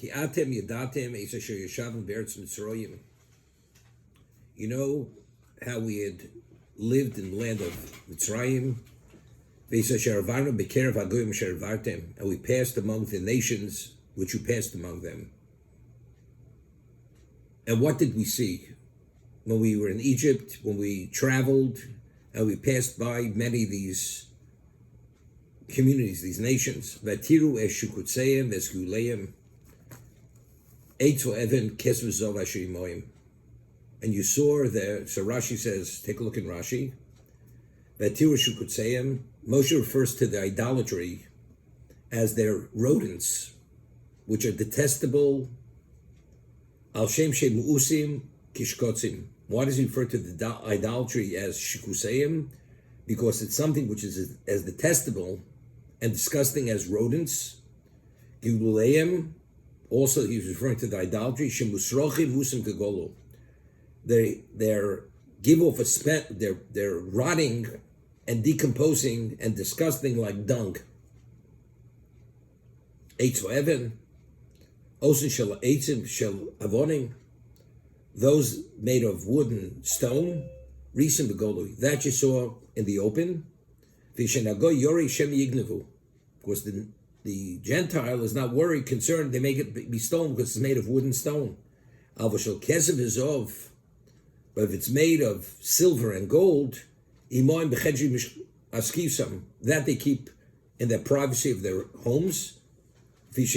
Ki atem yadatem es asher yeshavim be'eretz Mitzrayim. You know how we had lived in the land of Mitzrayim, and we passed among the nations which you passed among them. And what did we see when we were in Egypt, when we traveled, and we passed by many of these communities, these nations? Vatiru es shukutseim es guleim, eitzo even kesvuzov ashimoim. And you saw there, so Rashi says, take a look in Rashi. Vatiru shukutseim, Moshe refers to the idolatry as their rodents, which are detestable. Al shem mu'usim kishkotzim. Why does he refer to the idolatry as shikuseim? Because it's something which is as detestable and disgusting as rodents. Giluleim, also he's referring to the idolatry. Shemusrochim musim kegolo. They're give off a spent. They're rotting and decomposing and disgusting like dung. Eitz even, osin shel eitzim shel avonim, those made of wood and stone, risim begolu, that you saw in the open. Vishenago yori shem yignevu, because the Gentile is not worried, concerned they make it be stone because it's made of wood and stone. Avashel kesev izov, but if it's made of silver and gold, imoim bechedri askisam, that they keep in the privacy of their homes. Because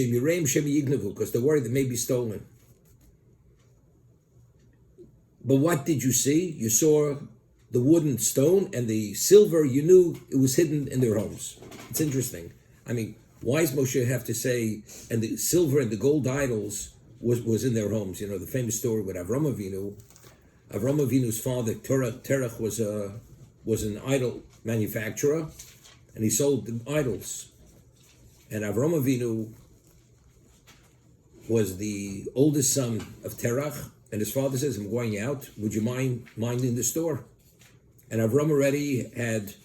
they're worried they may be stolen. But what did you see? You saw the wood and stone, and the silver, you knew it was hidden in their homes. It's interesting. I mean, why does Moshe have to say, and the silver and the gold idols was in their homes? You know, the famous story with Avram Avinu. Avram Avinu's father, Terach, was an idol manufacturer, and he sold the idols. And Avram Avinu was the oldest son of Terach, and his father says, I'm going out, would you mind minding the store? And Avram already had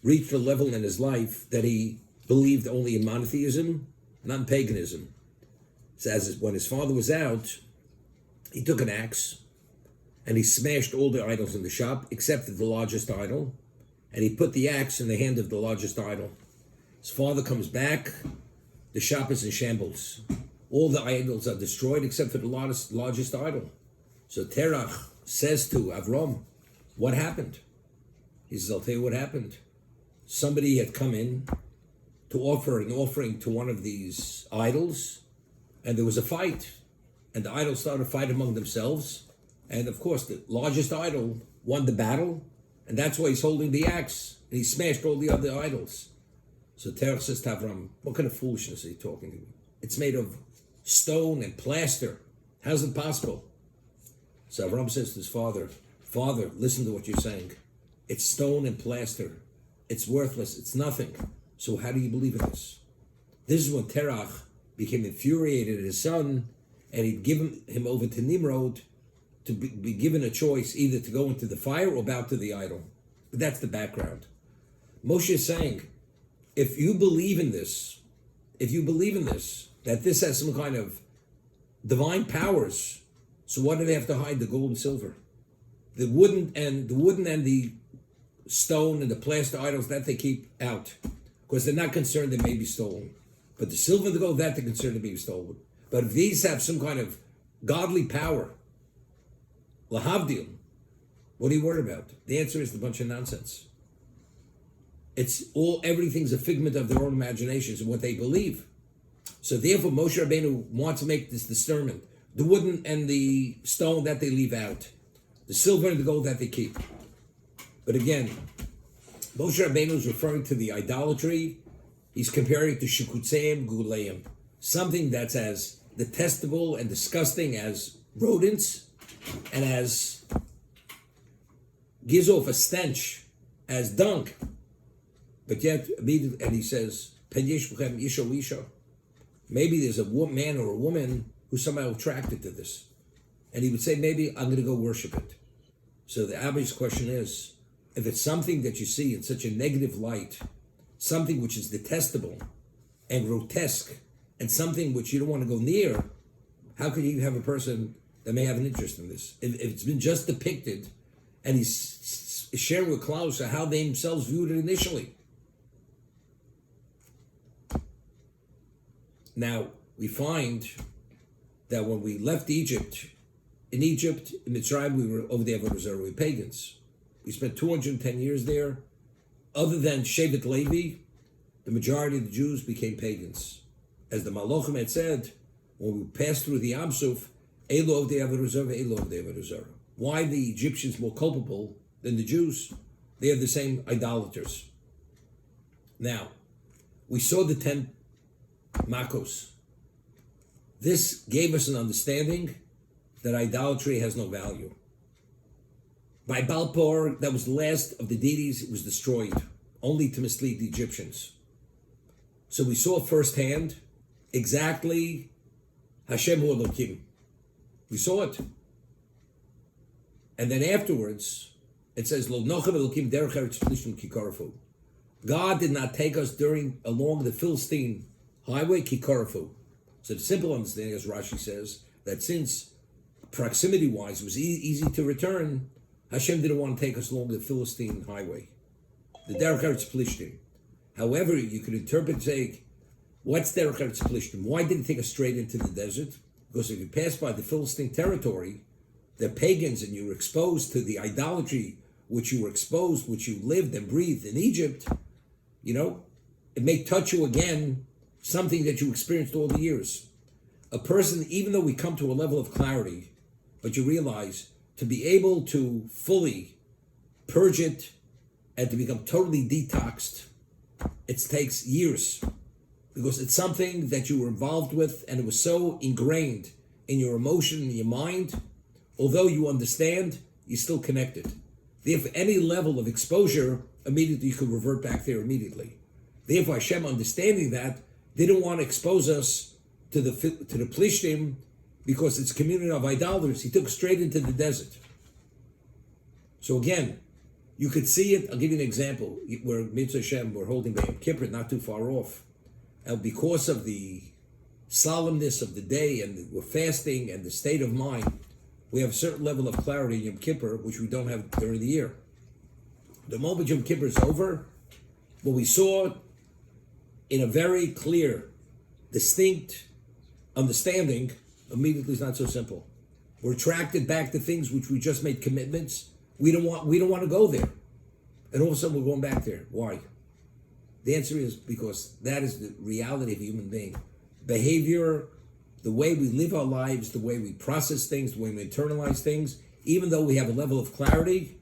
reached a level in his life that he believed only in monotheism, not in paganism. So when his father was out, he took an axe, and he smashed all the idols in the shop, except for the largest idol, and he put the axe in the hand of the largest idol. His father comes back, the shop is in shambles. All the idols are destroyed except for the largest idol. So Terach says to Avram, what happened? He says, I'll tell you what happened. Somebody had come in to offer an offering to one of these idols, and there was a fight. And the idols started a fight among themselves. And of course, the largest idol won the battle, and that's why he's holding the axe. And he smashed all the other idols. So Terach says to Avram, what kind of foolishness are you talking to me? It's made of stone and plaster. How's it possible? So Avram says to his father, Father, listen to what you're saying. It's stone and plaster. It's worthless. It's nothing. So how do you believe in this? This is when Terach became infuriated at his son, and he'd given him over to Nimrod to be given a choice either to go into the fire or bow to the idol. But that's the background. Moshe is saying, if you believe in this, that this has some kind of divine powers, so why do they have to hide the gold and silver? The wooden and the stone and the plaster idols, that they keep out, because they're not concerned they may be stolen. But the silver and the gold, that they're concerned they may be stolen. But if these have some kind of godly power, lahavdil, what are you worried about? The answer is a bunch of nonsense. Everything's a figment of their own imaginations and what they believe. So therefore, Moshe Rabbeinu wants to make this discernment. The wooden and the stone, that they leave out. The silver and the gold, that they keep. But again, Moshe Rabbeinu is referring to the idolatry. He's comparing it to shikutzeim guleim, something that's as detestable and disgusting as rodents, and as gives off a stench as dung. But yet, immediately, and he says, maybe there's a man or a woman who's somehow attracted to this. And he would say, maybe I'm going to go worship it. So the obvious question is, if it's something that you see in such a negative light, something which is detestable and grotesque and something which you don't want to go near, how could you even have a person that may have an interest in this? If it's been just depicted, and he's sharing with Klaus how they themselves viewed it initially. Now, we find that when we left Egypt, in Mitzrayim, we were over the Avodah Zarah, we were pagans. We spent 210 years there. Other than Shevet Levi, the majority of the Jews became pagans. As the Malachim had said, when we passed through the Yam Suf, Elo of the Avodah Zarah, Elo of the Avodah Zarah. Why the Egyptians more culpable than the Jews? They are the same idolaters. Now, we saw the 10 Makos. This gave us an understanding that idolatry has no value. By Balpor, that was the last of the deities, it was destroyed, only to mislead the Egyptians. So we saw firsthand exactly Hashem Hu Elokim. We saw it. And then afterwards, it says, Lo Nochem Elokim Derech Eretz Plishtim Kikarafu. God did not take us along the Philistine highway, Kikarafu. So the simple understanding, as Rashi says, that since proximity-wise it was easy to return, Hashem didn't want to take us along the Philistine highway, the Derech Eretz Plishtim. However, you could interpret, say, what's Derech Eretz Plishtim? Why did it take us straight into the desert? Because if you pass by the Philistine territory, they're pagans, and you were exposed to the idolatry which you lived and breathed in Egypt, it may touch you again, something that you experienced all the years. A person, even though we come to a level of clarity, but you realize to be able to fully purge it and to become totally detoxed, it takes years, because it's something that you were involved with and it was so ingrained in your emotion and your mind. Although you understand, you're still connected. Therefore, any level of exposure, immediately you could revert back there immediately. Therefore, Hashem, understanding that, didn't want to expose us to the Plishtim, because it's a community of idolaters. He took us straight into the desert. So again, you could see it. I'll give you an example. Where Mitzvah Hashem, we're holding the Yom Kippur, not too far off. And because of the solemnness of the day, and we're fasting, and the state of mind, we have a certain level of clarity in Yom Kippur, which we don't have during the year. The moment Yom Kippur is over, what we saw in a very clear, distinct understanding, immediately is not so simple. We're attracted back to things which we just made commitments. We don't want to go there. And all of a sudden we're going back there. Why? The answer is because that is the reality of a human being. Behavior, the way we live our lives, the way we process things, the way we internalize things, even though we have a level of clarity,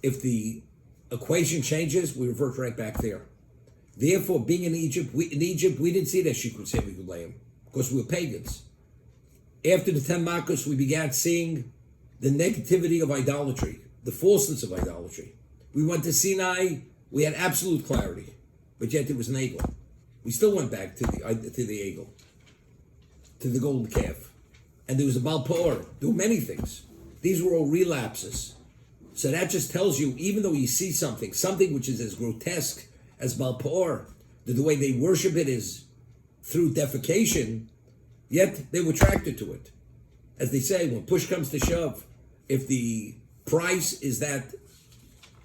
if the equation changes, we revert right back there. Therefore, being in Egypt, we didn't see that Shikut Sevikulayim, because we were pagans. After the 10 Makos, we began seeing the negativity of idolatry, the falseness of idolatry. We went to Sinai, we had absolute clarity, but yet it was an eagle. We still went back to the eagle, to the golden calf. And there was a Baal Peor. There were many things. These were all relapses. So that just tells you, even though you see something which is as grotesque as Baal Peor, that the way they worship it is through defecation, yet they were attracted to it. As they say, when push comes to shove, if the price is that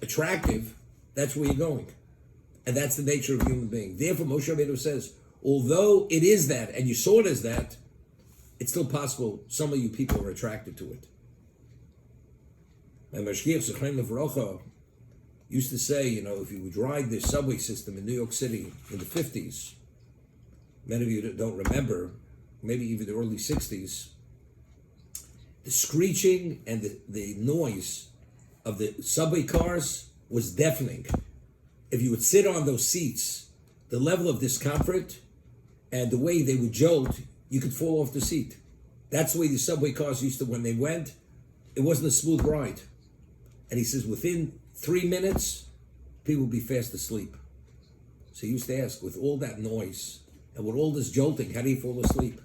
attractive, that's where you're going. And that's the nature of a human being. Therefore, Moshe Rabbeinu says, although it is that, and you saw it as that, it's still possible some of you people are attracted to it. And Mashgiach Zechrein Levrocha used to say, if you would ride the subway system in New York City in the 50s, many of you don't remember, maybe even the early 60s, the screeching and the noise of the subway cars was deafening. If you would sit on those seats, the level of discomfort and the way they would jolt, you could fall off the seat. That's the way the subway cars used to, when they went, it wasn't a smooth ride. And he says, within 3 minutes, people would be fast asleep. So he used to ask, with all that noise and with all this jolting, how do you fall asleep?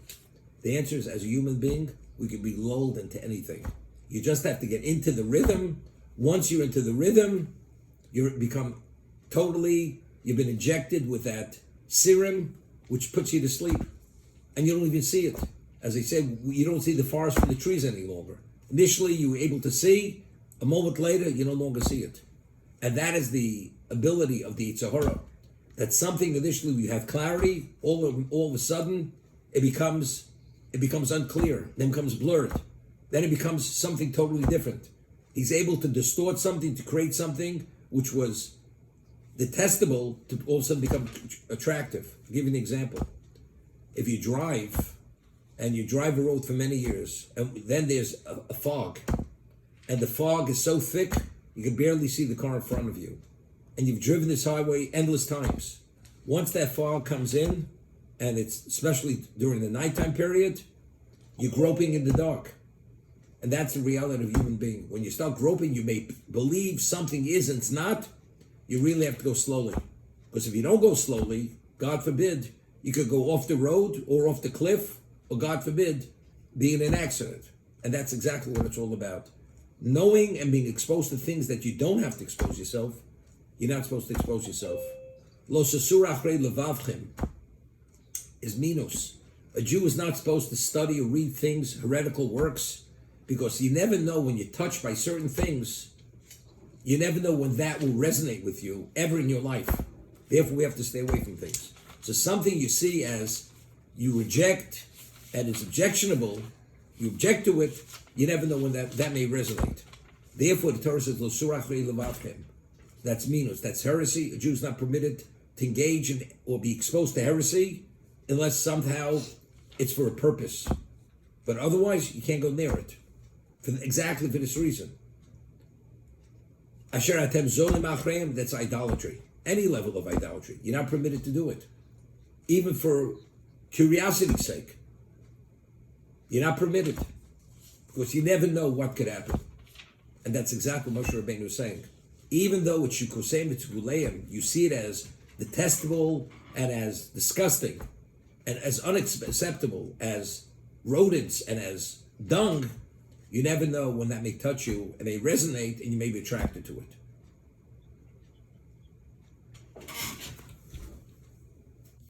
The answer is, as a human being, we can be lulled into anything. You just have to get into the rhythm. Once you're into the rhythm, you've been injected with that serum, which puts you to sleep. and you don't even see it. As I said, you don't see the forest from the trees any longer. Initially, you were able to see. A moment later, you no longer see it. And that is the ability of the Yetzer Hara. That something initially you have clarity, all of a sudden it becomes unclear, then becomes blurred. Then it becomes something totally different. He's able to distort something, to create something which was detestable to all of a sudden become attractive. I'll give you an example. If you drive, and you drive a road for many years, and then there's a fog, and the fog is so thick, you can barely see the car in front of you. And you've driven this highway endless times. Once that fog comes in, and it's especially during the nighttime period, you're groping in the dark. And that's the reality of a human being. When you start groping, you may believe something is and it's not. You really have to go slowly. Because if you don't go slowly, God forbid, you could go off the road or off the cliff, or God forbid, be in an accident. And that's exactly what it's all about. Knowing and being exposed to things that you don't have to expose yourself, you're not supposed to expose yourself. Lo sasur achrei levavchem is minus. A Jew is not supposed to study or read things, heretical works, because you never know when you're touched by certain things, you never know when that will resonate with you ever in your life. Therefore, we have to stay away from things. So something you see as you reject and it's objectionable, you object to it, you never know when that may resonate. Therefore, the Torah says, Lo surah achrei levavchem. That's minus, that's heresy. A Jew is not permitted to engage in or be exposed to heresy unless somehow it's for a purpose. But otherwise, you can't go near it. Exactly for this reason. Asher atem zolim achreim, that's idolatry. Any level of idolatry. You're not permitted to do it. Even for curiosity's sake. You're not permitted. Because you never know what could happen. And that's exactly what Moshe Rabbeinu was saying. Even though it's shukosem, it's guleim, you see it as detestable and as disgusting and as unacceptable as rodents and as dung, you never know when that may touch you and may resonate and you may be attracted to it.